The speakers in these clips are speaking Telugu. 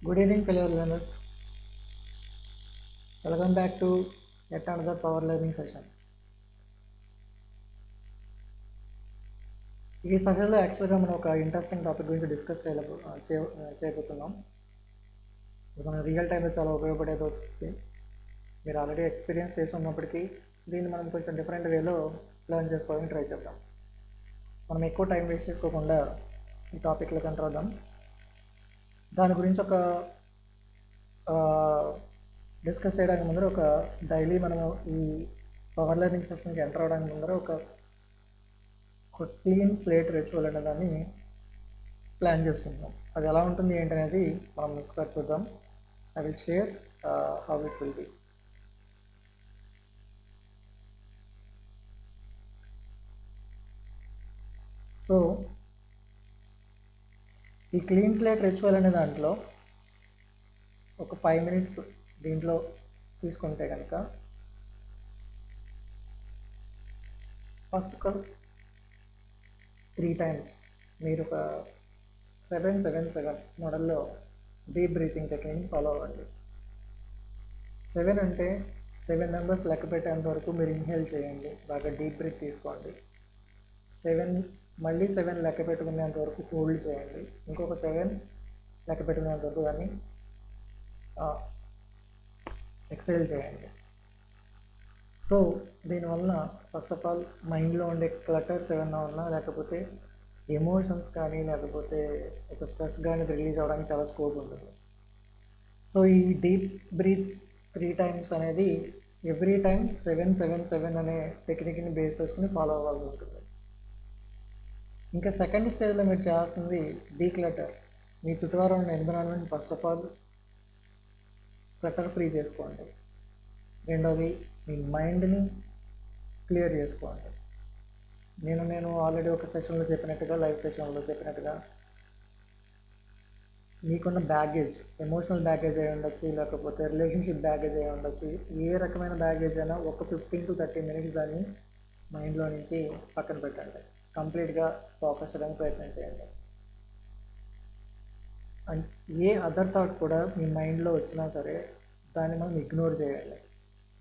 Good evening, fellow learners. Welcome back to yet another power learning session. ఈ సెషన్లో యాక్చువల్గా మనం ఒక ఇంట్రెస్టింగ్ టాపిక్ గురించి డిస్కస్ చేయబోతున్నాం. ఇది మన రియల్ టైంలో చాలా ఉపయోగపడేది అవుతుంది. మీరు ఆల్రెడీ ఎక్స్పీరియన్స్ చేసి ఉన్నప్పటికీ దీన్ని మనం కొంచెం డిఫరెంట్ వేలో లెర్న్ చేసుకోవడానికి ట్రై చేద్దాం. మనం ఎక్కువ టైం వేస్ట్ చేసుకోకుండా ఈ టాపిక్లో ఎంటర్ అవుదాం. దాని గురించి ఒక డిస్కస్ చేయడానికి ముందర ఒక డైలీ మనము ఈ పవర్ లెర్నింగ్ సెషన్కి ఎంటర్ అవడానికి ముందర ఒక క్లీన్ స్లేట్ రిచువల్ అనే దాన్ని ప్లాన్ చేసుకుంటాం. అది ఎలా ఉంటుంది ఏంటనేది మనం ఒకసారి చూద్దాం. I will share how it will be. So ఈ క్లీన్ స్లేట్ రిచువల్ అనే దాంట్లో ఒక 5 minutes దీంట్లో తీసుకుంటే కనుక ఫస్ట్ ఒక 3 times మీరు ఒక 7-7-7 మోడల్లో డీప్ బ్రీతింగ్ టెక్నిక్ని ఫాలో అవ్వండి. 7 అంటే 7 నెంబర్స్ లెక్క పెట్టేంత వరకు మీరు ఇన్హేల్ చేయండి, బాగా డీప్ బ్రీత్ తీసుకోండి. 7 మళ్ళీ 7 లెక్క పెట్టుకునేంత వరకు హోల్డ్ చేయండి, ఇంకొక 7 లెక్క పెట్టుకునేంత వరకు దాన్ని ఎక్సైల్ చేయండి. సో దీనివల్ల ఫస్ట్ ఆఫ్ ఆల్ మైండ్లో ఉండే క్లటర్స్ ఏమన్నా ఉన్నా, లేకపోతే ఎమోషన్స్ కానీ లేకపోతే ఒక స్ట్రెస్ కానీ రిలీజ్ అవ్వడానికి చాలా స్కోప్ ఉంటుంది. సో ఈ డీప్ బ్రీత్ 3 times అనేది ఎవ్రీ టైం 7-7-7 అనే టెక్నిక్ని బేస్ చేసుకుని ఫాలో అవ్వాల్సి ఉంటుంది. ఇంకా సెకండ్ స్టేజ్లో మీరు చేయాల్సింది డీక్లటర్. మీ చుట్టువారం ఉన్న environment first of all clutter free చేసుకోండి. రెండోది మీ మైండ్ని క్లియర్ చేసుకోండి. నేను ఆల్రెడీ ఒక సెషన్లో చెప్పినట్టుగా, లైవ్ సెషన్లో చెప్పినట్టుగా, మీకున్న బ్యాగేజ్, ఎమోషనల్ బ్యాగేజ్ అయి ఉండొచ్చు, లేకపోతే రిలేషన్షిప్ బ్యాగేజ్ అయి ఉండొచ్చు, ఏ రకమైన బ్యాగేజ్ అయినా ఒక 15 to 30 minutes దాన్ని మైండ్లో నుంచి పక్కన పెట్టండి. కంప్లీట్గా ఫోకస్ చేయడానికి ప్రయత్నం చేయండి. అండ్ ఏ అదర్ థాట్ కూడా మీ మైండ్లో వచ్చినా సరే దాన్ని మనం ఇగ్నోర్ చేయాలి,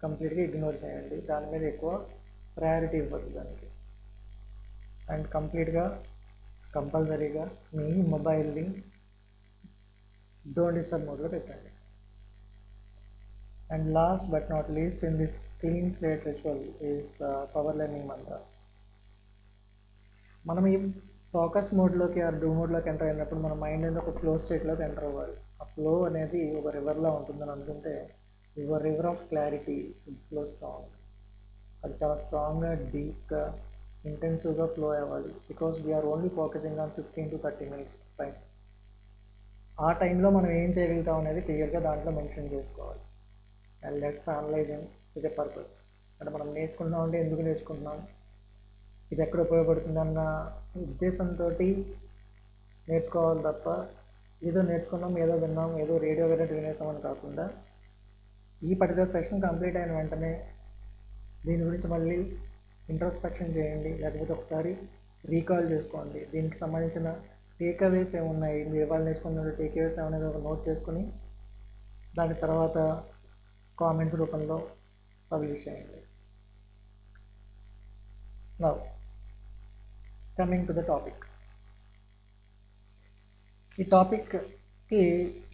కంప్లీట్గా ఇగ్నోర్ చేయండి. దాని మీద ఎక్కువ ప్రయారిటీ ఇవ్వద్దు దానికి. అండ్ కంప్లీట్గా కంపల్సరీగా మీ మొబైల్ని డోంట్ డిస్టర్బ్ మోడ్లో పెట్టండి. And last but not least in this clean slate ritual is power learning మంత్ర. మనం ఈ ఫోకస్ మోడ్లోకి ఆ డూ మోడ్లోకి ఎంటర్ అయినప్పుడు మన మైండ్ అనేది ఒక ఫ్లో స్టేట్లోకి ఎంటర్ అవ్వాలి. ఆ ఫ్లో అనేది ఒక రివర్లా ఉంటుందని అనుకుంటే, your river of clarity flow strong. అది చాలా స్ట్రాంగ్గా, డీప్గా, ఇంటెన్సివ్గా ఫ్లో అవ్వాలి. Because we are only focusing on 15 to 30 minutes time. ఆ టైంలో మనం ఏం చేయగలుగుతాం అనేది క్లియర్గా దాంట్లో మెన్షన్ చేసుకోవాలి. And let's analysing with a purpose. అంటే మనం నేర్చుకుంటున్నాం అంటే ఎందుకు నేర్చుకుంటున్నాం, ఇది ఎక్కడ ఉపయోగపడుతుంది అన్న ఉద్దేశంతో నేర్చుకోవాలి తప్ప ఏదో నేర్చుకున్నాం, ఏదో విన్నాం, ఏదో రేడియో వినట్టు వినేసామని కాకుండా, ఈ పర్టికులర్ సెషన్ కంప్లీట్ అయిన వెంటనే దీని గురించి మళ్ళీ ఇంట్రోస్పెక్షన్ చేయండి, లేకపోతే ఒకసారి రీకాల్ చేసుకోండి. దీనికి సంబంధించిన టేక్అవేస్ ఏమున్నాయి, మీరు ఇవాళ నేర్చుకున్న టేక్అవేస్ ఏమనేది ఒక నోట్ చేసుకుని దాని తర్వాత కామెంట్స్ రూపంలో పబ్లిష్ చేయండి. Now coming to the topic. ఈ టాపిక్కి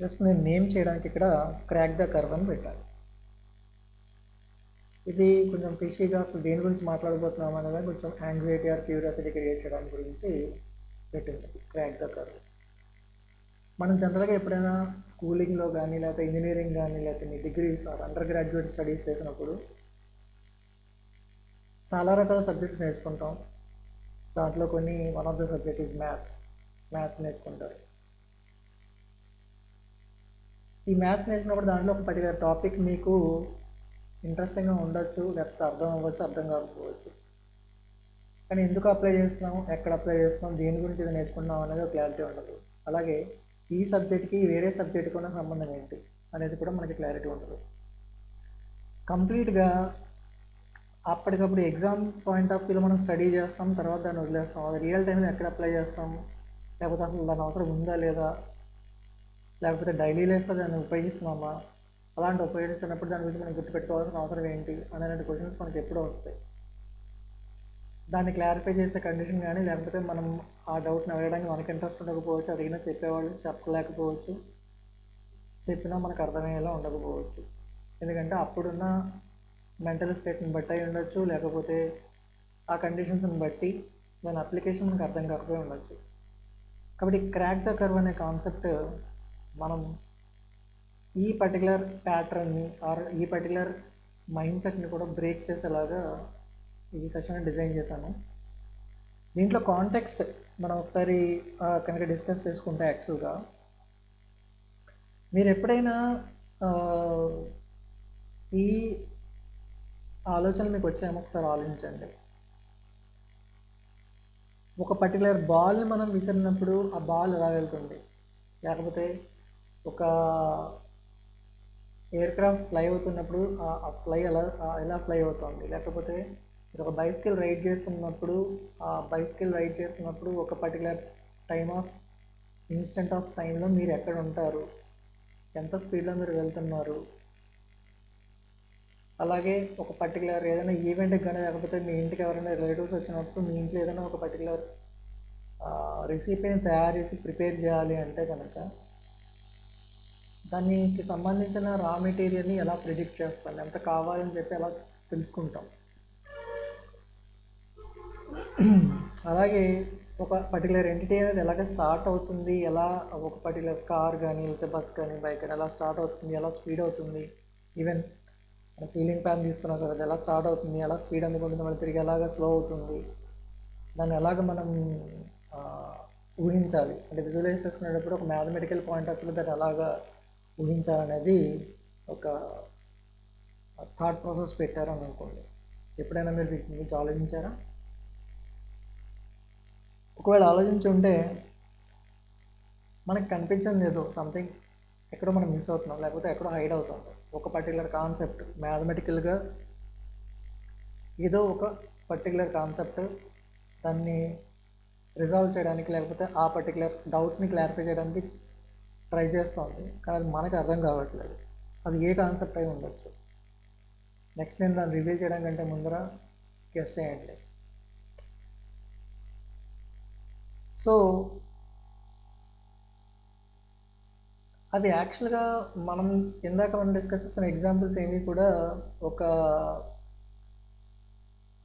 జస్ట్ నేను నేమ్ చేయడానికి ఇక్కడ క్రాక్ ద కర్వ్ అని పెట్టాను. ఇది కొంచెం ఫిషీగా అసలు దేని గురించి మాట్లాడబోతున్నాం అనేది కొంచెం యాంగ్జైటీ ఆర్ క్యూరియాసిటీ క్రియేట్ చేయడానికి గురించి పెట్టింది క్రాక్ ద కర్వ్. మనం జనరల్గా ఎప్పుడైనా స్కూలింగ్లో కానీ, లేకపోతే ఇంజనీరింగ్ కానీ, లేకపోతే degrees or undergraduate studies చేసినప్పుడు చాలా రకాల సబ్జెక్ట్స్ నేర్చుకుంటాం. దాంట్లో కొన్ని one of the subject is maths నేర్చుకుంటారు. ఈ మ్యాథ్స్ నేర్చుకున్నప్పుడు దాంట్లో ఒక పర్టికులర్ టాపిక్ మీకు ఇంట్రెస్టింగ్గా ఉండొచ్చు, లేకపోతే అర్థం అవ్వచ్చు, అర్థం కాకపోవచ్చు. కానీ ఎందుకు అప్లై చేస్తున్నాం, ఎక్కడ అప్లై చేస్తున్నాం, దేని గురించి ఇది నేర్చుకుంటున్నాం అనేది ఒక క్లారిటీ ఉండదు. అలాగే ఈ సబ్జెక్ట్కి వేరే సబ్జెక్ట్కి ఉన్న సంబంధం ఏంటి అనేది కూడా మనకి క్లారిటీ ఉండదు. కంప్లీట్గా అప్పటికప్పుడు ఎగ్జామ్ పాయింట్ ఆఫ్ వ్యూలో మనం స్టడీ చేస్తాం, తర్వాత దాన్ని వదిలేస్తాం. అది రియల్ టైంలో ఎక్కడ అప్లై చేస్తాం, లేకపోతే అసలు దాని అవసరం ఉందా లేదా, లేకపోతే డైలీ లైఫ్లో దాన్ని ఉపయోగిస్తున్నామా, అలాంటి ఉపయోగించినప్పుడు దాని గురించి మనం గుర్తుపెట్టుకోవాల్సిన అవసరం ఏంటి అనేటువంటి క్వశ్చన్స్ మనకి ఎప్పుడూ వస్తాయి. దాన్ని క్లారిఫై చేసే కండిషన్ కానీ, లేకపోతే మనం ఆ డౌట్ని అడగడానికి మనకి ఇంట్రెస్ట్ ఉండకపోవచ్చు, అడిగినా చెప్పేవాళ్ళు చెప్పలేకపోవచ్చు, చెప్పినా మనకు అర్థమయ్యేలా ఉండకపోవచ్చు. ఎందుకంటే అప్పుడున్న మెంటల్ స్టేట్ని బట్టి అయి ఉండొచ్చు, లేకపోతే ఆ కండిషన్స్ని బట్టి దాని అప్లికేషన్ మనకు అర్థం కాకపోయి ఉండొచ్చు. కాబట్టి క్రాక్ ద కర్వ్ అనే కాన్సెప్ట్ మనం ఈ పర్టికులర్ ప్యాటర్న్ని ఆర్ ఈ పర్టికులర్ మైండ్ సెట్ని కూడా బ్రేక్ చేసేలాగా ఈ సెషన్ డిజైన్ చేశాను. దీంట్లో కాంటెక్స్ట్ మనం ఒకసారి కనుక డిస్కస్ చేసుకుంటే, యాక్చువల్గా మీరు ఎప్పుడైనా ఈ ఆలోచనలు మీకు వచ్చాయేమో ఒకసారి ఆలోచించండి. ఒక పర్టికులర్ బాల్ని మనం విసిరినప్పుడు ఆ బాల్ ఎలా వెళ్తుంది, లేకపోతే ఒక ఎయిర్ క్రాఫ్ట్ ఫ్లై అవుతున్నప్పుడు ఆ ఫ్లై ఎలా ఫ్లై అవుతుంది, లేకపోతే మీరు ఒక బైసికల్ రైడ్ చేస్తున్నప్పుడు ఆ బైసికల్ రైడ్ చేస్తున్నప్పుడు ఒక పర్టికులర్ ఇన్స్టెంట్ ఆఫ్ టైంలో మీరు ఎక్కడ ఉంటారు, ఎంత స్పీడ్లో మీరు వెళ్తున్నారు. అలాగే ఒక పర్టికులర్ ఏదైనా ఈవెంట్కి కానీ, లేకపోతే మీ ఇంటికి ఎవరైనా రిలేటివ్స్ వచ్చినప్పుడు మీ ఇంట్లో ఏదైనా ఒక పర్టికులర్ రెసిపీని తయారు చేసి ప్రిపేర్ చేయాలి అంటే కనుక దానికి సంబంధించిన రా మెటీరియల్ని ఎలా ప్రిడిక్ట్ చేస్తాం, ఎంత కావాలని చెప్పి ఎలా తెలుసుకుంటాం. అలాగే ఒక పర్టికులర్ ఎంటిటీ అనేది ఎలాగ స్టార్ట్ అవుతుంది, ఎలా ఒక పర్టికులర్ కార్ కానీ, లేకపోతే బస్ కానీ, బైక్ కానీ ఎలా స్టార్ట్ అవుతుంది, ఎలా స్పీడ్ అవుతుంది. ఈవెన్ సీలింగ్ ఫ్యాన్ తీసుకున్నా సరే అది ఎలా స్టార్ట్ అవుతుంది, ఎలా స్పీడ్ అందుకుంటుంది, మళ్ళీ తిరిగి ఎలాగ స్లో అవుతుంది, దాన్ని ఎలాగ మనం ఊహించాలి అంటే విజువలైజ్ చేసుకునేటప్పుడు ఒక మ్యాథమెటికల్ పాయింట్ ఆఫ్ వ్యూ దాన్ని ఎలాగా ఊహించాలనేది ఒక థాట్ ప్రాసెస్ పెట్టారని అనుకోండి. ఎప్పుడైనా మీరు వీటి గురించి ఆలోచించారా? ఒకవేళ ఆలోచించి ఉంటే మనకు కనిపించింది ఏదో సంథింగ్ ఎక్కడో మనం మిస్ అవుతున్నాం, లేకపోతే ఎక్కడో హైడ్ అవుతాం. ఒక పర్టికులర్ కాన్సెప్ట్ మ్యాథమెటికల్గా ఏదో ఒక పర్టికులర్ కాన్సెప్ట్ దాన్ని రిజాల్వ్ చేయడానికి, లేకపోతే ఆ పర్టికులర్ డౌట్ని క్లారిఫై చేయడానికి ట్రై చేస్తుంది, కానీ అది మనకు అర్థం కావట్లేదు. అది ఏ కాన్సెప్ట్ అయి ఉండొచ్చు. నెక్స్ట్ నేను దాన్ని రివీల్ చేయడం కంటే ముందర గెస్ చేయండి. సో అది యాక్చువల్గా మనం డిస్కస్ చేసుకున్న ఎగ్జాంపుల్స్ ఏమీ కూడా ఒక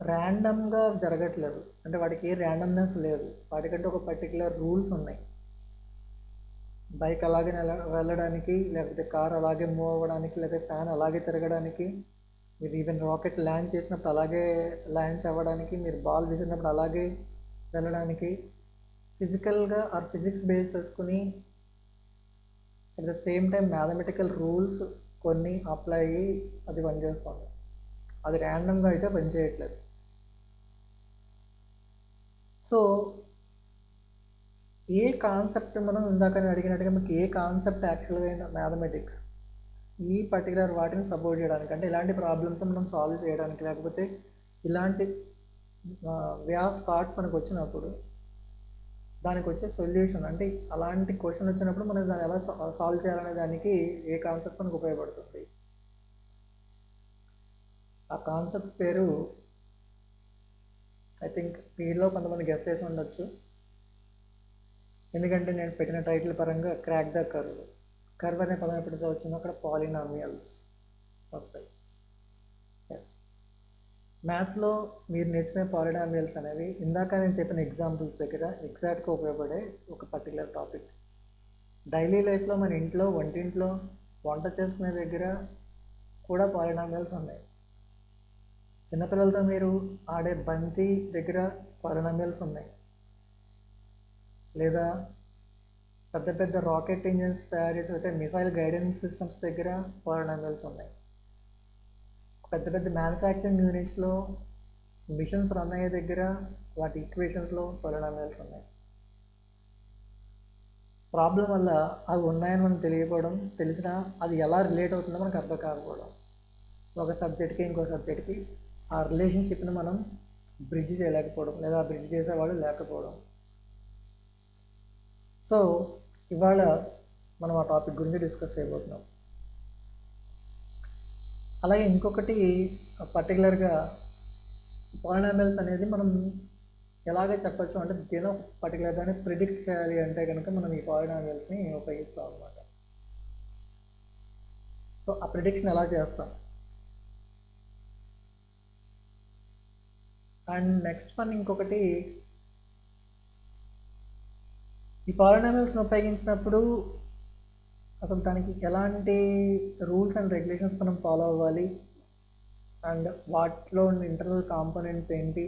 ర్యాండమ్గా జరగట్లేదు. అంటే వాటికి ఏ ర్యాండమ్నెస్ లేదు, వాటికంటే ఒక పర్టికులర్ రూల్స్ ఉన్నాయి. బైక్ అలాగే వెళ్ళడానికి, లేకపోతే కార్ అలాగే మూవ్ అవ్వడానికి, లేకపోతే ఫ్యాన్ అలాగే తిరగడానికి, మీరు ఈవెన్ రాకెట్ ల్యాండ్ చేసినప్పుడు అలాగే ల్యాండ్ అవ్వడానికి, మీరు బాల్ విసిరినప్పుడు అలాగే వెళ్ళడానికి, ఫిజికల్గా ఆర్ ఫిజిక్స్ బేస్ చేసుకుని at the same time mathematical rules కొన్ని అప్లై అయ్యి అది పనిచేస్తుంది. అది ర్యాండమ్గా అయితే పనిచేయట్లేదు. సో ఏ కాన్సెప్ట్ మనం ఇందాక అడిగినట్టుగా మీకు ఏ కాన్సెప్ట్ యాక్చువల్గా మ్యాథమెటిక్స్ ఈ పర్టికులర్ వాటిని సపోర్ట్ చేయడానికి, అంటే ఇలాంటి ప్రాబ్లమ్స్ మనం సాల్వ్ చేయడానికి, లేకపోతే ఇలాంటి వే ఆఫ్ థాట్ మనకు వచ్చినప్పుడు దానికి వచ్చే సొల్యూషన్, అంటే అలాంటి క్వశ్చన్ వచ్చినప్పుడు మనం దాన్ని ఎలా సాల్వ్ చేయాలనే దానికి ఏ కాన్సెప్ట్ మనకు ఉపయోగపడుతుంది. ఆ కాన్సెప్ట్ పేరు ఐ థింక్ మీలో కొంతమంది గెస్ చేసి ఉండొచ్చు, ఎందుకంటే నేను పెట్టిన టైటిల్ పరంగా క్రాక్ ద కర్వ్. కర్వ్ అనే పదం ఎప్పుడైతే వచ్చిందో అక్కడ పాలినామియల్స్ వస్తాయి. ఎస్, మ్యాథ్స్లో మీరు నేర్చుకునే పాలినామియల్స్ అనేవి ఇందాక నేను చెప్పిన ఎగ్జాంపుల్స్ దగ్గర ఎగ్జాక్ట్గా ఉపయోగపడే ఒక పర్టికులర్ టాపిక్. డైలీ లైఫ్లో మన ఇంట్లో వంటింట్లో వంట చేసుకునే దగ్గర కూడా పాలినామియల్స్ ఉన్నాయి. చిన్నపిల్లలతో మీరు ఆడే బంతి దగ్గర పాలినామియల్స్ ఉన్నాయి, లేదా పెద్ద పెద్ద రాకెట్ ఇంజిన్స్ తయారు చేసి అయితే మిసైల్ గైడెన్స్ సిస్టమ్స్ దగ్గర పాలినామియల్స్ ఉన్నాయి. పెద్ద పెద్ద మ్యానుఫ్యాక్చరింగ్ యూనిట్స్లో మిషన్స్ రన్ అయ్యే దగ్గర వాటి ఈక్వేషన్స్లో పాలినామియల్స్ ఉన్నాయి. ప్రాబ్లం వల్ల అవి ఉన్నాయని మనకు తెలియకపోవడం, తెలిసినా అది ఎలా రిలేట్ అవుతుందో మనకు అర్థం కాకపోవడం, ఒక సబ్జెక్ట్కి ఇంకో సబ్జెక్ట్కి ఆ రిలేషన్షిప్ని మనం బ్రిడ్జ్ చేయలేకపోవడం, లేదా బ్రిడ్జ్ చేసేవాళ్ళు లేకపోవడం. సో ఇవాళ మనం ఆ టాపిక్ గురించి డిస్కస్ చేయబోతున్నాం. అలాగే ఇంకొకటి పర్టికులర్గా పాలినామియల్స్ అనేది మనం ఎలాగే చెప్పచ్చు అంటే ఏదో పర్టికులర్ దాన్ని ప్రిడిక్ట్ చేయాలి అంటే కనుక మనం ఈ పాలినామియల్స్ని ఉపయోగిస్తాం అన్నమాట. సో ఆ ప్రిడిక్షన్ ఎలా చేస్తాం. అండ్ నెక్స్ట్ వన్ ఇంకొకటి, ఈ పాలినామియల్స్ని ఉపయోగించినప్పుడు అసలు దానికి ఎలాంటి రూల్స్ అండ్ రెగ్యులేషన్స్ మనం ఫాలో అవ్వాలి, అండ్ వాటిలో ఇంటర్నల్ కాంపోనెంట్స్ ఏంటి,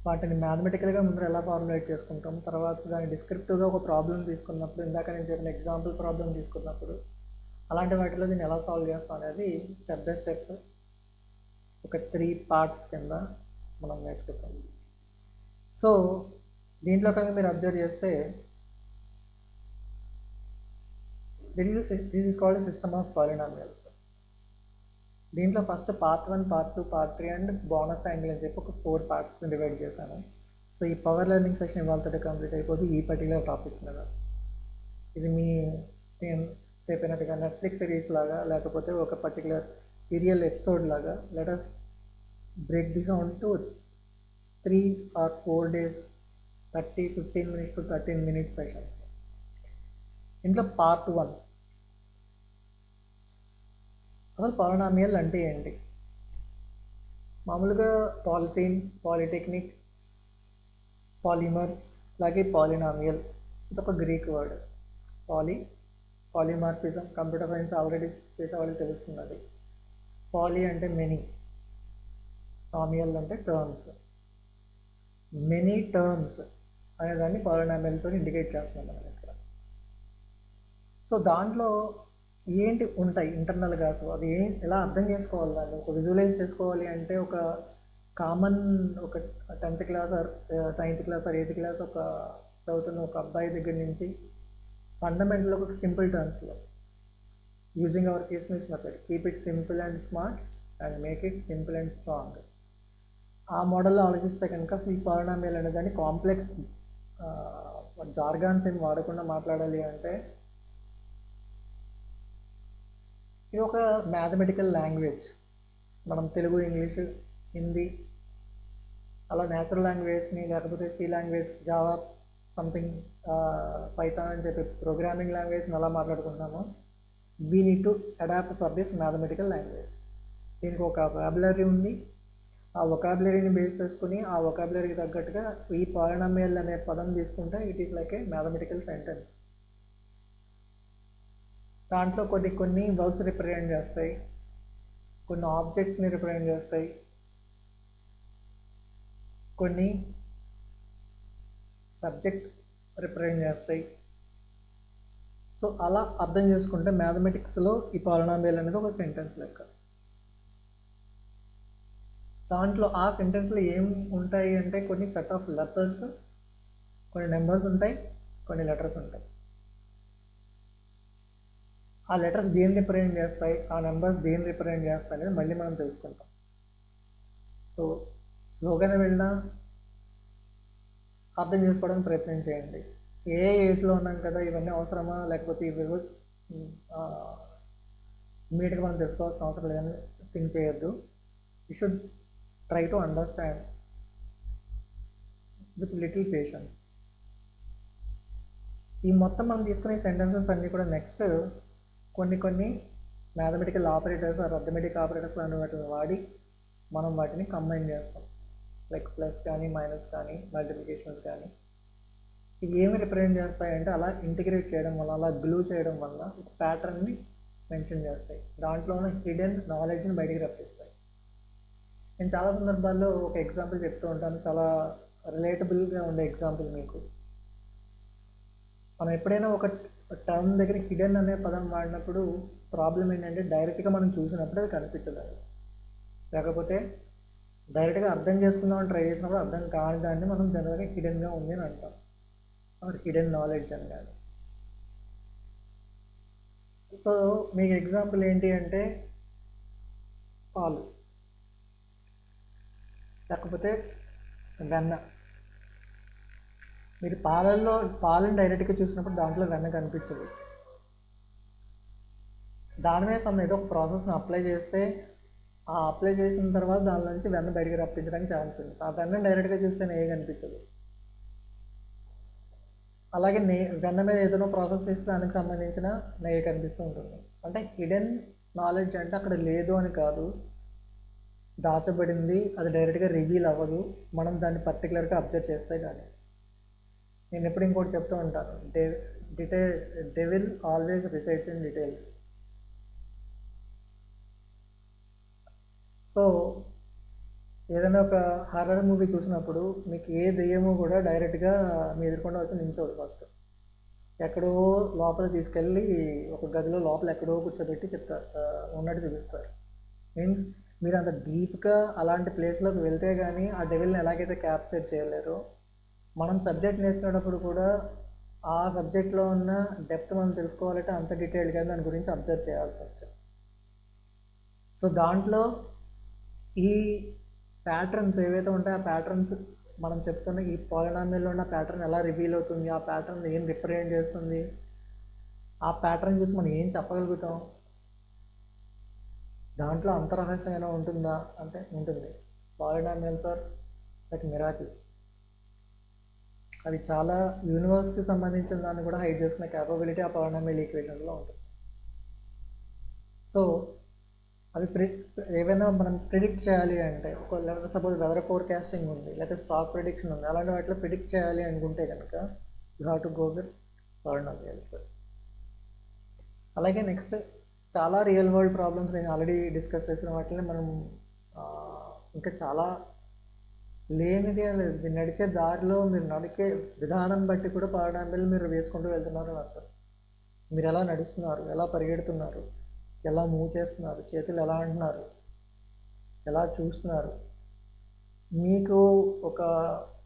వాటిని మ్యాథమెటికల్గా ముందు ఎలా ఫార్ములేట్ చేసుకుంటాం, తర్వాత దాన్ని డిస్క్రిప్టివ్గా ఒక ప్రాబ్లం తీసుకున్నప్పుడు, ఇందాక నేను చెప్పిన ఎగ్జాంపుల్ ప్రాబ్లం తీసుకున్నప్పుడు అలాంటి వాటిలో దీన్ని ఎలా సాల్వ్ చేస్తాం అనేది స్టెప్ బై స్టెప్ ఒక 3 పార్ట్స్ కింద మనం నేర్చుకుంటాం. సో దీంట్లో కనుక మీరు అబ్జర్వ్ చేస్తే this is called system of polynomials. దీంట్లో first part 1, part 2, part 3 and bonus angle అని చెప్పి ఒక 4 పార్ట్స్ని డివైడ్ చేశాను. సో ఈ పవర్ లెర్నింగ్ సెషన్ ఇవాళతో కంప్లీట్ అయిపోతుంది ఈ పర్టికులర్ టాపిక్ మీద. ఇది మీ నేను చెప్పినట్టుగా నెట్ఫ్లిక్స్ సిరీస్ లాగా లేకపోతే ఒక పర్టికులర్ సీరియల్ ఎపిసోడ్ లాగా let us break this on to 3 or 4 days 15 minutes to 13 minutes sessions. ఇంట్లో పార్ట్ 1 అసలు పాలినామియల్ అంటే ఏంటి. మామూలుగా పాలిథీన్, పాలిటెక్నిక్, పాలిమర్స్, అలాగే పాలినామియల్ ఇదొక Greek word. Polymorphism computer science already చేసే వాళ్ళకి తెలుస్తున్నది. పాలి అంటే మెనీ, నామియల్ అంటే టర్మ్స్. మెనీ టర్మ్స్ అనేదాన్ని పాలినామియల్తో ఇండికేట్ చేస్తున్నాం మనం ఇక్కడ. సో దాంట్లో ఏంటి ఉంటాయి ఇంటర్నల్గా, సో అది ఎలా అర్థం చేసుకోవాలి, దాన్ని ఒక విజువలైజ్ చేసుకోవాలి అంటే ఒక కామన్ ఒక 10th class or 9th class or 8th class ఒక చదువుతున్న ఒక అబ్బాయి దగ్గర నుంచి ఫండమెంటల్ ఒక సింపుల్ టర్మ్స్లో using our case means method, keep it simple and smart and make it simple and strong. ఆ మోడల్లో ఆలోచిస్తే కనుక అసలు ఈ పాలినామియల్ అనే దాన్ని కాంప్లెక్స్ జార్గాన్స్ ఏం వాడకుండా మాట్లాడాలి అంటే ఇది ఒక మ్యాథమెటికల్ లాంగ్వేజ్. మనం తెలుగు, ఇంగ్లీషు, హిందీ అలా న్యాచురల్ లాంగ్వేజ్ని లేకపోతే C language, Java, something Python అని చెప్పి ప్రోగ్రామింగ్ లాంగ్వేజ్ని అలా మాట్లాడుకుంటున్నాము. We need to adapt for this mathematical language. దీనికి ఒక వొకాబులరీ ఉంది. ఆ వొకాబులరీని బేస్ చేసుకుని ఆ వొకాబులరీకి తగ్గట్టుగా ఈ పాలినామియల్ అనే పదం తీసుకుంటే it is like A mathematical sentence. దాంట్లో కొన్ని వర్బ్స్ రిప్రజెంట్ చేస్తాయి, కొన్ని ఆబ్జెక్ట్స్ని రిప్రజెంట్ చేస్తాయి, కొన్ని సబ్జెక్ట్ రిప్రజెంట్ చేస్తాయి. సో అలా అర్థం చేసుకుంటే మ్యాథమెటిక్స్లో ఈ పాలినామియల్ అనేది ఒక సెంటెన్స్ లెక్క. దాంట్లో ఆ సెంటెన్స్లో ఏం ఉంటాయి అంటే కొన్ని సెట్ ఆఫ్ లెటర్స్, కొన్ని నెంబర్స్ ఉంటాయి, కొన్ని లెటర్స్ ఉంటాయి. ఆ లెటర్స్ దేన్ని రిప్రజెంట్ చేస్తాయి, ఆ నెంబర్స్ దేన్ని రిప్రజెంట్ చేస్తాయి అనేది మళ్ళీ మనం తెలుసుకుంటాం. సో స్లోగానే వెళ్ళినా అర్థం చేసుకోవడానికి ప్రయత్నం చేయండి. ఏ ఏజ్లో ఉన్నాం కదా, ఇవన్నీ అవసరమా, లేకపోతే ఇవి ఇమీడియట్గా మనం తెలుసుకోవాల్సిన అవసరం లేదని థింక్ చేయొద్దు. You should try to understand with little patience. ఈ మొత్తం మనం తీసుకునే సెంటెన్సెస్ అన్నీ కూడా నెక్స్ట్ కొన్ని mathematical operators or arithmetic operators లాంటి వాటిని వాడి మనం వాటిని కంబైన్ చేస్తాం. లైక్ ప్లస్ కానీ, మైనస్ కానీ, మల్టిప్లికేషన్స్ కానీ. ఇవి ఏమి రిప్రజెంట్ చేస్తాయంటే అలా ఇంటిగ్రేట్ చేయడం వల్ల, అలా గ్లూ చేయడం వల్ల ఒక ప్యాటర్న్ని మెన్షన్ చేస్తాయి. దాంట్లో ఉన్న హిడెన్ నాలెడ్జ్ని బయటికి రప్పిస్తాయి. నేను చాలా సందర్భాల్లో ఒక ఎగ్జాంపుల్ చెప్తూ ఉంటాను, చాలా రిలేటబుల్గా ఉండే ఎగ్జాంపుల్ మీకు. మనం ఎప్పుడైనా ఒక టర్మ్ దగ్గర హిడెన్ అనే పదం వాడినప్పుడు ప్రాబ్లం ఏంటంటే డైరెక్ట్గా మనం చూసినప్పుడు అది కనిపించదు. లేకపోతే డైరెక్ట్గా అర్థం చేసుకుందామని ట్రై చేసినప్పుడు అర్థం కాని దాన్ని మనం జనరల్గా హిడెన్గా ఉంది అని అంటాం, ఆర్ హిడెన్ నాలెడ్జ్ అని కాదు. సో మీకు ఎగ్జాంపుల్ ఏంటి అంటే పాలు, లేకపోతే వెన్న. మీరు పాలను డైరెక్ట్గా చూసినప్పుడు దాంట్లో వెన్న కనిపించదు. దాని మీద ఏదో ఒక ప్రాసెస్ని అప్లై చేస్తే ఆ అప్లై చేసిన తర్వాత దాని నుంచి వెన్న బయటికి రప్పించడానికి ఛాన్స్ ఉంది. ఆ వెన్న డైరెక్ట్గా చూస్తే నెయ్యి కనిపించదు. అలాగే వెన్న మీద ఏదైనా ప్రాసెస్ చేస్తే దానికి సంబంధించిన నెయ్యి కనిపిస్తూ ఉంటుంది. అంటే హిడెన్ నాలెడ్జ్ అంటే అక్కడ లేదు అని కాదు, దాచబడింది, అది డైరెక్ట్గా రివీల్ అవ్వదు, మనం దాన్ని పర్టికులర్గా అబ్జర్వ్ చేస్తే కానీ. నేను ఎప్పుడు ఇంకోటి చెప్తూ ఉంటాను, devil always resides in details. So ఏదైనా ఒక హారర్ మూవీ చూసినప్పుడు మీకు ఏ దెయ్యమో కూడా డైరెక్ట్గా మీ ఎదుర్కొండ వచ్చి నించోడు. ఫస్ట్ ఎక్కడో లోపల తీసుకెళ్ళి ఒక గదిలో లోపల ఎక్కడో కూర్చోబెట్టి చెప్తారు, ఉన్నట్టు చూపిస్తారు. మీన్స్ మీరు అంత డీప్గా అలాంటి ప్లేస్లోకి వెళ్తే కానీ ఆ డెవిల్ని ఎలాగైతే క్యాప్చర్ చేయలేరో, మనం సబ్జెక్ట్ నేర్చుకునేటప్పుడు కూడా ఆ సబ్జెక్ట్లో ఉన్న డెప్త్ మనం తెలుసుకోవాలంటే అంత డీటెయిల్గా దాని గురించి అబ్జర్వ్ చేయాలి ఫస్ట్. సో దాంట్లో ఈ ప్యాటర్న్స్ ఏవైతే ఉంటాయో ఆ ప్యాటర్న్స్ మనం చెప్తున్న ఈ పాలినామియల్లో ఉన్న ప్యాటర్న్ ఎలా రివీల్ అవుతుంది, ఆ ప్యాటర్న్ ఏం రిప్రజెంట్ చేస్తుంది, ఆ ప్యాటర్న్ చూసి మనం ఏం చెప్పగలుగుతాం, దాంట్లో అంతరహస్యం ఏమైనా ఉంటుందా అంటే ఉంటుంది. Polynomials are like miracle. అవి చాలా యూనివర్స్కి సంబంధించిన దాన్ని కూడా హైడ్ చేసుకునే క్యాపబిలిటీ ఆ పాలినామియల్ ఈక్వేషన్స్లో ఉంటుంది. సో అవి ఏవైనా మనం ప్రిడిక్ట్ చేయాలి అంటే, లేకపోతే సపోజ్ వెదర్ ఫోర్కాస్టింగ్ ఉంది, లేకపోతే స్టాక్ ప్రిడిక్షన్ ఉంది, అలాంటి వాటిలో ప్రిడిక్ట్ చేయాలి అనుకుంటే కనుక you have to go with polynomials. అలాగే నెక్స్ట్ చాలా రియల్ వరల్డ్ ప్రాబ్లమ్స్ నేను ఆల్రెడీ డిస్కస్ చేసిన వాటిని మనం ఇంకా చాలా లేనిది లేదు, నడిచే దారిలో మీరు నడికే విధానం బట్టి కూడా పాలినామియల్ మీరు వేసుకుంటూ వెళ్తున్నారు అని అర్థం. మీరు ఎలా నడుస్తున్నారు, ఎలా పరిగెడుతున్నారు, ఎలా మూవ్ చేస్తున్నారు, చేతులు ఎలా అంటున్నారు, ఎలా చూస్తున్నారు. మీకు ఒక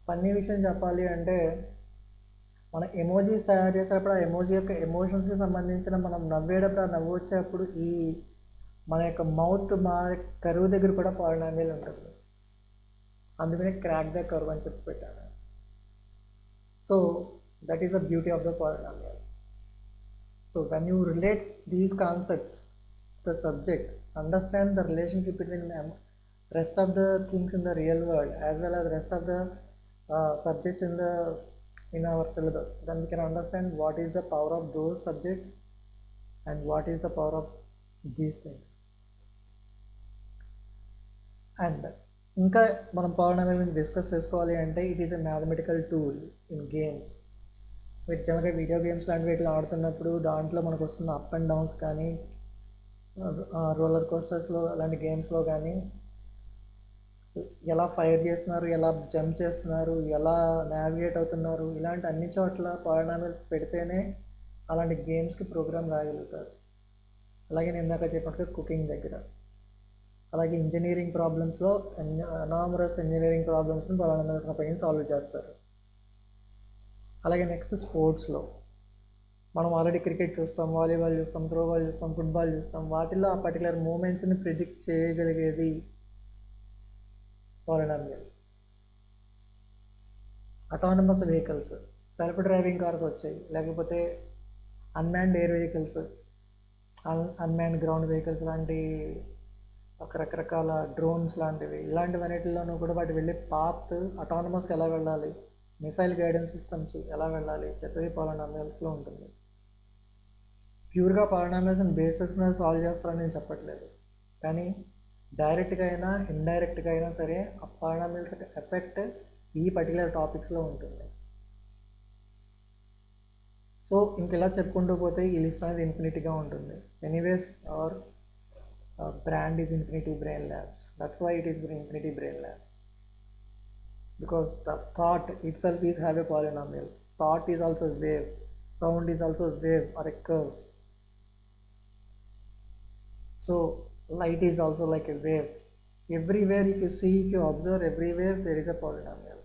ఫన్నీ విషయం చెప్పాలి అంటే, మన ఎమోజీస్ తయారు చేసేటప్పుడు ఆ ఎమోజీ యొక్క ఎమోషన్స్కి సంబంధించిన మనం నవ్వేటప్పుడు ఆ నవ్వు వచ్చేటప్పుడు ఈ మన యొక్క మౌత్ మా కరువు దగ్గర కూడా పాలినామియల్ ఉంటుంది. అందుకనే క్రాక్ ద కర్వ్ అని చెప్పి పెట్టాను. So that is the beauty of the polynomial. So when you relate these concepts the subject, understand the relationship between them, rest of the things in the real world as well as rest of the subjects in our syllabus, then we can understand what is the power of those subjects and what is the power of these things. And ఇంకా మనం పాలినామియల్ గురించి డిస్కస్ చేసుకోవాలి అంటే it is a mathematical tool in games. మీరు జనరల్గా వీడియో గేమ్స్ లాంటివి ఇట్లా ఆడుతున్నప్పుడు దాంట్లో మనకు వస్తున్న అప్ అండ్ డౌన్స్ కానీ, రోలర్ కోస్టర్స్లో అలాంటి గేమ్స్లో కానీ ఎలా ఫైర్ చేస్తున్నారు, ఎలా జంప్ చేస్తున్నారు, ఎలా నావిగేట్ అవుతున్నారు, ఇలాంటి అన్ని చోట్ల పాలినామియల్స్ పెడితేనే అలాంటి గేమ్స్కి ప్రోగ్రామ్ రాయగలుగుతారు. అలాగే నేను ఇందాక చెప్పినట్టుగా కుకింగ్ దగ్గర, అలాగే ఇంజనీరింగ్ ప్రాబ్లమ్స్లో ఎనామరస్ ఇంజనీరింగ్ ప్రాబ్లమ్స్ని పాలినామియల్స్ ఉపయోగించి సాల్వ్ చేస్తారు. అలాగే నెక్స్ట్ స్పోర్ట్స్లో మనం ఆల్రెడీ క్రికెట్ చూస్తాం, వాలీబాల్ చూస్తాం, త్రోబాల్ చూస్తాం, ఫుట్బాల్ చూస్తాం. వాటిల్లో ఆ పర్టికులర్ మూమెంట్స్ని ప్రిడిక్ట్ చేయగలిగేది polynomial. Autonomous vehicles, self driving cars వచ్చాయి, లేకపోతే unmanned air vehicles, unmanned ground vehicles లాంటి రకరకాల డ్రోన్స్ లాంటివి, ఇలాంటివన్నిటిలోనూ కూడా వాటి వెళ్ళే పాత్ అటానమస్కి ఎలా వెళ్ళాలి, మిసైల్ గైడెన్స్ సిస్టమ్స్ ఎలా వెళ్ళాలి చెప్పేది పాలినామియల్స్లో ఉంటుంది. ప్యూర్గా పాలినామియల్స్ని బేసిస్ మీద సాల్వ్ చేస్తారని నేను చెప్పట్లేదు, కానీ డైరెక్ట్గా అయినా ఇండైరెక్ట్గా అయినా సరే ఆ పాలినామియల్స్ ఎఫెక్ట్ ఈ పర్టికులర్ టాపిక్స్లో ఉంటుంది. సో ఇంకెలా చెప్పుకుంటూ పోతే ఈ లిస్ట్ అనేది ఇన్ఫినిటీగా ఉంటుంది. Anyways our brand is Infinity Brain Labs. That's why it is Infinity Brain Labs, because the thought itself is have a polynomial. Thought is also a wave, sound is also a wave or a curve. So light is also like a wave. Everywhere if you see, if you observe, everywhere there is a polynomial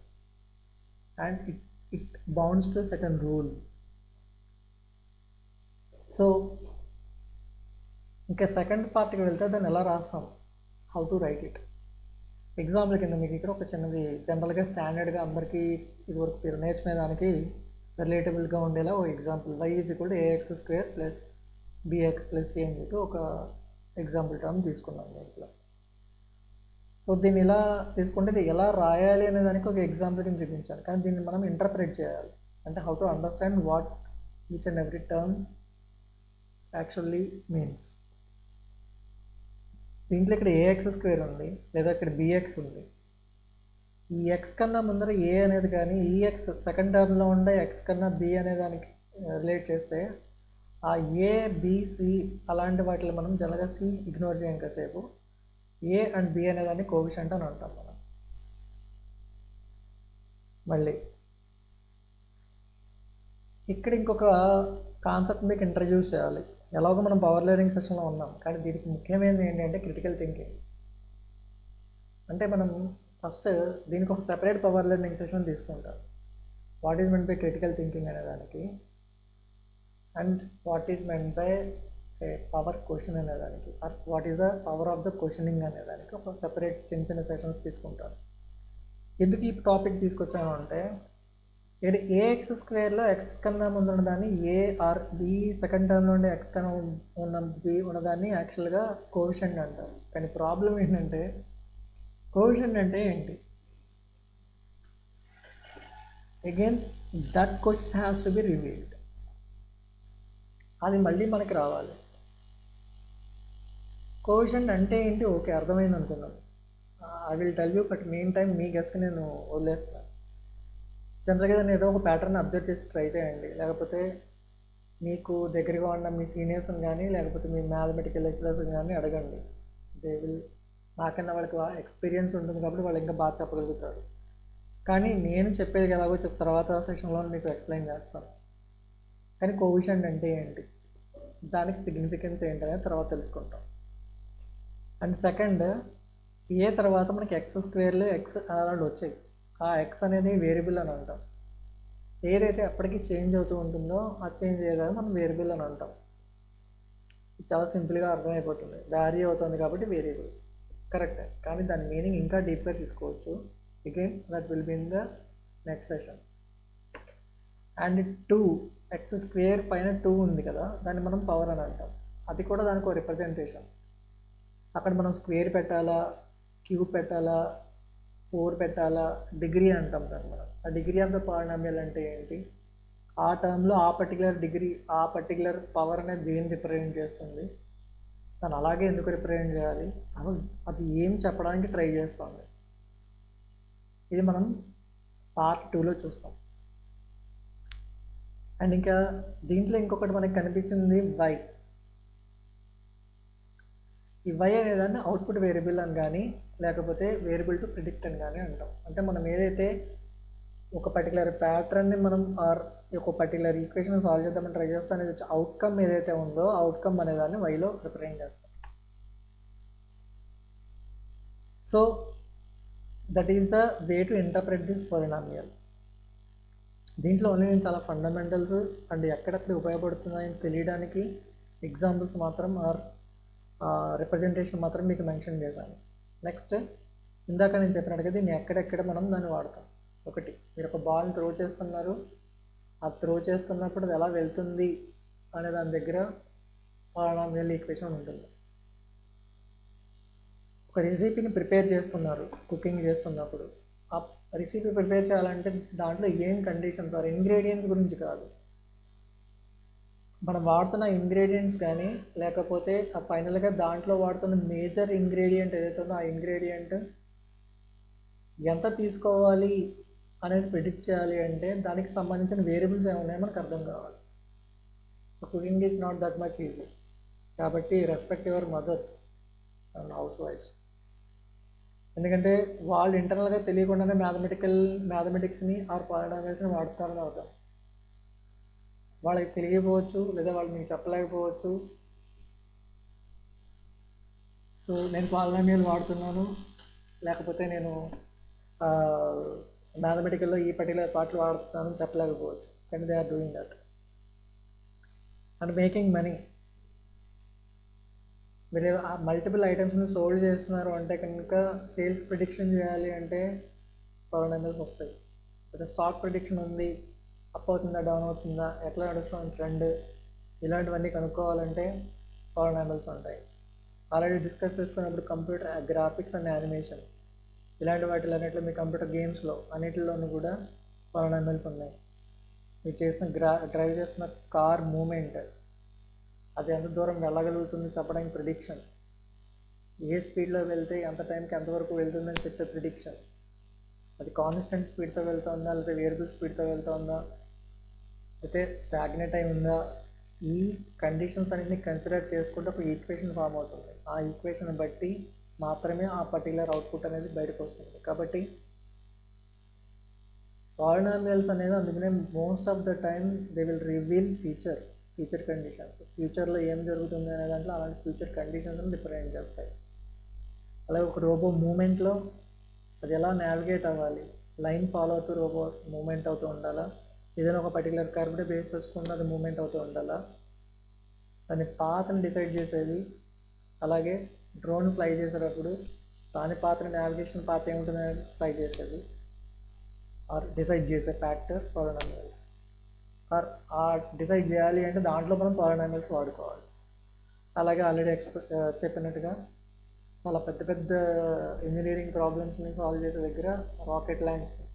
and it bounds to a certain rule. So ఇంకా సెకండ్ పార్ట్కి వెళ్తే దాన్ని ఎలా రాస్తాం, how to right it. Example కింద మీకు ఇక్కడ ఒక చిన్నది జనరల్గా స్టాండర్డ్గా అందరికీ ఇదివరకు మీరు నేర్చుకునేదానికి రిలేటబుల్గా ఉండేలా ఒక example y = ax² + bx + c అని చెప్పి ఒక ఎగ్జాంపుల్ టర్మ్ తీసుకున్నాం దీంట్లో. సో దీన్ని ఇలా తీసుకుంటే ఇది ఎలా రాయాలి అనే దానికి ఒక ఎగ్జాంపుల్ కింద చూపించాలి, కానీ దీన్ని మనం ఇంటర్ప్రిట్ చేయాలి. అంటే how to understand what each and every term actually means. దీంట్లో ఇక్కడ ax² ఉంది, లేదా ఇక్కడ bx ఉంది. ఈ ఎక్స్ కన్నా ముందర ఏ అనేది కానీ ఈ ఎక్స్ సెకండ్ టర్మ్లో ఉండే ఎక్స్ కన్నా బి అనే దానికి రిలేట్ చేస్తే ఆ ఏ బిసి అలాంటి వాటిని మనం జనరల్గా సి ఇగ్నోర్ చేయం కాసేపు. ఏ అండ్ బి అనేదాన్ని కోఎఫిషియంట్ అని అంటాం మనం. మళ్ళీ ఇక్కడ ఇంకొక కాన్సెప్ట్ మీకు ఇంట్రడ్యూస్ చేయాలి. ఎలాగో మనం పవర్ లెర్నింగ్ సెషన్లో ఉన్నాం, కానీ దీనికి ముఖ్యమైనది ఏంటంటే క్రిటికల్ థింకింగ్. అంటే మనం ఫస్ట్ దీనికి ఒక సెపరేట్ పవర్ లెర్నింగ్ సెషన్ తీసుకుంటాం. What is meant by critical thinking అనేదానికి, and what is meant by power question అనేదానికి, or what is the power of the questioning అనేదానికి ఒక సెపరేట్ చిన్న చిన్న సెషన్స్ తీసుకుంటాను. ఎందుకు ఈ టాపిక్ తీసుకొచ్చాను అంటే ఇక్కడ ax² ఎక్స్ కన్నా ముందు ఉన్నదాన్ని ఏ ఆర్ బి సెకండ్ టర్మ్లో ఉండే ఎక్స్ కన్నా ఉన్న బి ఉన్నదాన్ని యాక్చువల్గా కోఎఫిషియంట్ అంటారు. కానీ ప్రాబ్లం ఏంటంటే కోఎఫిషియంట్ అంటే ఏంటి? Again that question has to be revealed. అది మళ్ళీ మనకి రావాలి. కోఎఫిషియంట్ అంటే ఏంటి? ఓకే, అర్థమైంది అనుకున్నాను. I will tell you, but main time మీ గెస్ట్కి నేను వదిలేస్తున్నాను. జనరల్గా దాన్ని ఏదో ఒక ప్యాటర్న్ అబ్జర్వ్ చేసి ట్రై చేయండి, లేకపోతే మీకు దగ్గరగా ఉన్న మీ సీనియర్స్ని కానీ లేకపోతే మీ మ్యాథమెటికల్ లెక్చరర్స్ని కానీ అడగండి. దే విల్, నాకన్నా వాళ్ళకి ఎక్స్పీరియన్స్ ఉంటుంది కాబట్టి వాళ్ళు ఇంకా బాగా చెప్పగలుగుతారు. కానీ నేను చెప్పేది ఎలాగో తర్వాత సెక్షన్లో మీకు ఎక్స్ప్లెయిన్ చేస్తాను. కానీ కోఎఫిషియంట్ అంటే ఏంటి, దానికి సిగ్నిఫికెన్స్ ఏంటనేది తర్వాత తెలుసుకుంటాం. అండ్ సెకండ్, ఏ తర్వాత మనకి x² ఎక్స్ అలాంటి వచ్చాయి. ఆ ఎక్స్ అనేది వేరియబుల్ అని అంటాం. ఏదైతే అప్పటికి చేంజ్ అవుతూ ఉంటుందో ఆ చేంజ్ ఏదైనా మనం వేరియబుల్ అని అంటాం. చాలా సింపుల్గా అర్థమైపోతుంది. వ్యారీ అవుతుంది కాబట్టి వేరియబుల్, కరెక్ట్. కానీ దాని మీనింగ్ ఇంకా డీప్గా తీసుకోవచ్చు. Again that will be in the next session. And 2 x² పైన 2 ఉంది కదా, దాన్ని మనం పవర్ అని అంటాం. అది కూడా దానికి ఒక రిప్రజెంటేషన్. అక్కడ మనం స్క్వేర్ పెట్టాలా, క్యూబ్ పెట్టాలా, 4 పెట్టాలా, డిగ్రీ అంటాం దాన్ని మనం. ఆ డిగ్రీ ఆఫ్ ద పాలినామియల్ అంటే ఏంటి, ఆ టర్మ్లో ఆ పర్టికులర్ డిగ్రీ, ఆ పర్టికులర్ పవర్ అనేది దేన్ని రిప్రజెంట్ చేస్తుంది, దాన్ని అలాగే ఎందుకు రిప్రజెంట్ చేయాలి, అది ఏం చెప్పడానికి ట్రై చేస్తుంది. ఇది మనం పార్ట్ 2లో చూస్తాం. అండ్ ఇంకా దీంట్లో ఇంకొకటి మనకి కనిపించింది y. ఈ y అనేదాన్ని అవుట్పుట్ వేరియబుల్ అని కానీ లేకపోతే వేరియబుల్ టు ప్రిడిక్ట్ అని కానీ అంటాం. అంటే మనం ఏదైతే ఒక పర్టికులర్ ప్యాటర్న్ని మనం ఆర్ ఒక పర్టికులర్ ఈక్వేషన్ సాల్వ్ చేద్దామని ట్రై చేస్తాం అనేది అవుట్కమ్ ఏదైతే ఉందో అవుట్కమ్ అనేదాన్ని వైలో రిప్రజెంట్ చేస్తాం. So that is the way to interpret this polynomial. దీంట్లో ఓన్లీ నేను చాలా ఫండమెంటల్స్ అండ్ ఎక్కడెక్కడ ఉపయోగపడుతున్నాయని తెలియడానికి ఎగ్జాంపుల్స్ మాత్రం ఆర్ రిప్రజెంటేషన్ మాత్రం మీకు మెన్షన్ చేశాను. నెక్స్ట్, ఇందాక నేను చెప్పినట్టుగా దీన్ని ఎక్కడెక్కడ మనం దాన్ని వాడతాం. ఒకటి, మీరు ఒక బాల్ని త్రో చేస్తున్నారు, ఆ త్రో చేస్తున్నప్పుడు అది ఎలా వెళ్తుంది అనే దాని దగ్గర పాలినామియల్ ఈక్వేషన్ ఉంటుంది. ఒక రెసిపీని ప్రిపేర్ చేస్తున్నారు, కుకింగ్ చేస్తున్నప్పుడు ఆ రెసిపీ ప్రిపేర్ చేయాలంటే దాంట్లో ఏం కండిషన్స్ ఆర్ ఇంగ్రీడియంట్స్ గురించి కాదు, మనం వాడుతున్న ఇంగ్రీడియంట్స్ కానీ లేకపోతే ఆ ఫైనల్గా దాంట్లో వాడుతున్న మేజర్ ఇంగ్రీడియంట్ ఏదైతే ఉందో ఆ ఇంగ్రీడియంట్ ఎంత తీసుకోవాలి అనేది ప్రిడిక్ట్ చేయాలి అంటే దానికి సంబంధించిన వేరియబుల్స్ ఏమున్నాయో మనకు అర్థం కావాలి. Cooking is not that much easy. కాబట్టి respect your mothers and house wives. ఎందుకంటే వాళ్ళు ఇంటర్నల్గా తెలియకుండానే మ్యాథమెటిక్స్ని ఆర్ పాలినామియల్స్ని వాడుతారని అర్థం. వాళ్ళకి తెలియకపోవచ్చు లేదా వాళ్ళు మీకు చెప్పలేకపోవచ్చు. సో నేను పాలినామియల్ వాడుతున్నాను లేకపోతే నేను మ్యాథమెటికల్లో ఈ పర్టికులర్ పార్ట్లు వాడుతున్నాను చెప్పలేకపోవచ్చు. కానీ they are doing that and making money. మీరు మల్టిపుల్ ఐటమ్స్ని సోల్డ్ చేస్తున్నారు అంటే కనుక సేల్స్ ప్రిడిక్షన్ చేయాలి అంటే పాలినామియల్స్ వస్తాయి. అయితే స్టాక్ ప్రిడిక్షన్ ఉంది, అప్ అవుతుందా డౌన్ అవుతుందా ఎట్లా నడుస్తుంది ట్రెండ్, ఇలాంటివన్నీ కనుక్కోవాలంటే పాలినామియల్స్ ఉంటాయి. ఆల్రెడీ డిస్కస్ చేసుకున్నప్పుడు కంప్యూటర్ గ్రాఫిక్స్ అండ్ యానిమేషన్ ఇలాంటి వాటిలో అన్నింటిలో మీ కంప్యూటర్ గేమ్స్లో అన్నిటిలోనూ కూడా పాలినామియల్స్ ఉన్నాయి. మీరు చేసిన డ్రైవ్ చేసిన కార్ మూమెంట్ అది ఎంత దూరం వెళ్ళగలుగుతుంది చెప్పడానికి ప్రిడిక్షన్, ఏ స్పీడ్లో వెళ్తే ఎంత టైంకి ఎంతవరకు వెళ్తుందని చెప్పే ప్రిడిక్షన్, అది కాన్స్టెంట్ స్పీడ్తో వెళ్తుందా లేకపోతే వేరియబుల్ స్పీడ్తో వెళ్తుందా అయితే స్టాగ్నేట్ అయి ఉందా, ఈ కండిషన్స్ అన్నింటినీ కన్సిడర్ చేసుకుంటే ఒక ఈక్వేషన్ ఫామ్ అవుతుంది. ఆ ఈక్వేషన్ బట్టి మాత్రమే ఆ పర్టికులర్ అవుట్పుట్ అనేది బయటకు వస్తుంది. కాబట్టి పాలినామియల్స్ అనేది అందుకనే most of the time they will reveal future conditions, ఫ్యూచర్లో ఏం జరుగుతుంది అనే దాంట్లో అలాంటి ఫ్యూచర్ కండిషన్స్ని రిప్రజెంట్ చేస్తాయి. అలాగే ఒక రోబో మూమెంట్లో అది ఎలా నావిగేట్ అవ్వాలి, లైన్ ఫాలో అవుతూ రోబో మూమెంట్ అవుతూ ఉండాలా, ఏదైనా ఒక పర్టికులర్ కర్వ్ని బేస్ చేసుకుని అది మూమెంట్ అవుతూ ఉండాలా, దాని పాత్ని డిసైడ్ చేసేది. అలాగే డ్రోన్ ఫ్లై చేసేటప్పుడు దాని పాత్ర నావిగేషన్ పాత్ ఏముంటుందని ఫ్లై చేసేది ఆర్ డిసైడ్ చేసే ఫ్యాక్టర్ పాలినామియల్స్. ఆర్ ఆ డిసైడ్ చేయాలి అంటే దాంట్లో మనం పాలినామియల్స్ వాడుకోవాలి. అలాగే ఆల్రెడీ చెప్పినట్టుగా చాలా పెద్ద పెద్ద ఇంజనీరింగ్ ప్రాబ్లమ్స్ని సాల్వ్ చేసే దగ్గర రాకెట్ లాంచింగ్,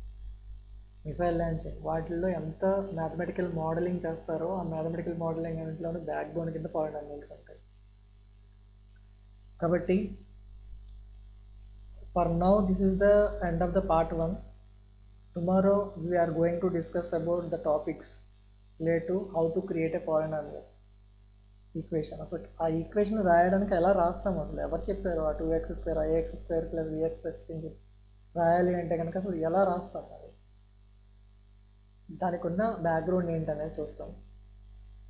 మిసైల్ లాంచింగ్ వాటిల్లో ఎంత మ్యాథమెటికల్ మోడలింగ్ చేస్తారో ఆ మ్యాథమెటికల్ మోడలింగ్ అన్నింటిలోనూ బ్యాక్ బోన్ కింద పాలినామియల్స్ ఉంటాయి. కాబట్టి for now this is the end of the part 1. Tomorrow we are going to discuss about the topics related to how to create a polynomial equation. అసలు ఆ ఈక్వేషన్ రాయడానికి ఎలా రాస్తాం, అసలు ఎవరు చెప్పారు ఆ 2x² ax² + bx రాయాలి అంటే కనుక అసలు ఎలా రాస్తాం, అది దానికి ఉన్న బ్యాక్గ్రౌండ్ ఏంటనేది చూస్తాం.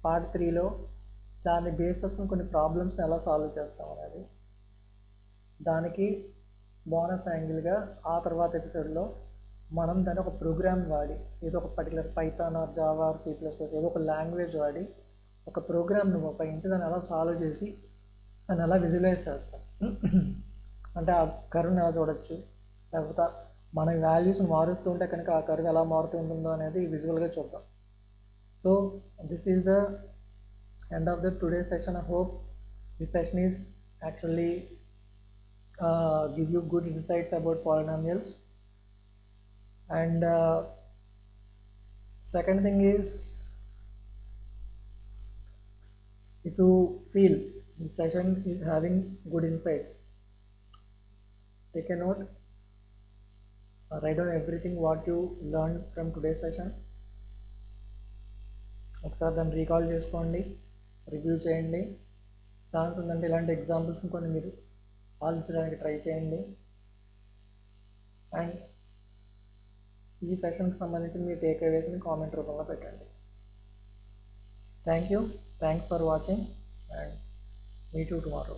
పార్ట్ 3లో దాన్ని బేస్ చేసుకుని కొన్ని ప్రాబ్లమ్స్ ఎలా సాల్వ్ చేస్తాం అనేది, దానికి బోనస్ యాంగిల్గా ఆ తర్వాత ఎపిసోడ్లో మనం దాన్ని ఒక ప్రోగ్రామ్ వాడి ఏదో ఒక particular Python or Java or C++ ఏదో ఒక లాంగ్వేజ్ వాడి ఒక ప్రోగ్రామ్ను ఉపయోగించి దాన్ని ఎలా సాల్వ్ చేసి దాన్ని ఎలా విజువలైజ్ చేస్తాం. అంటే ఆ కర్వ్ని ఎలా చూడొచ్చు, లేకపోతే మన వాల్యూస్ మారుతూ ఉంటే కనుక ఆ కర్వ్ ఎలా మారుతూ ఉంటుందో అనేది విజువల్గా చూద్దాం. So this is the end of the today session. I hope this session is actually give you good insights about polynomials. And second thing is, if you feel this session is having good insights, take a note, write down everything what you learned from today's session. ఒకసారి దాన్ని రీకాల్ చేసుకోండి, రివ్యూ చేయండి. ఛాన్స్ ఉందంటే ఇలాంటి ఎగ్జాంపుల్స్ కొన్ని మీరు ఆలోచించడానికి ట్రై చేయండి. అండ్ ఈ సెషన్కి సంబంధించి మీ టేక్అవేస్ని కామెంట్ రూపంలో పెట్టండి. Thank you, thanks for watching, and meet you tomorrow.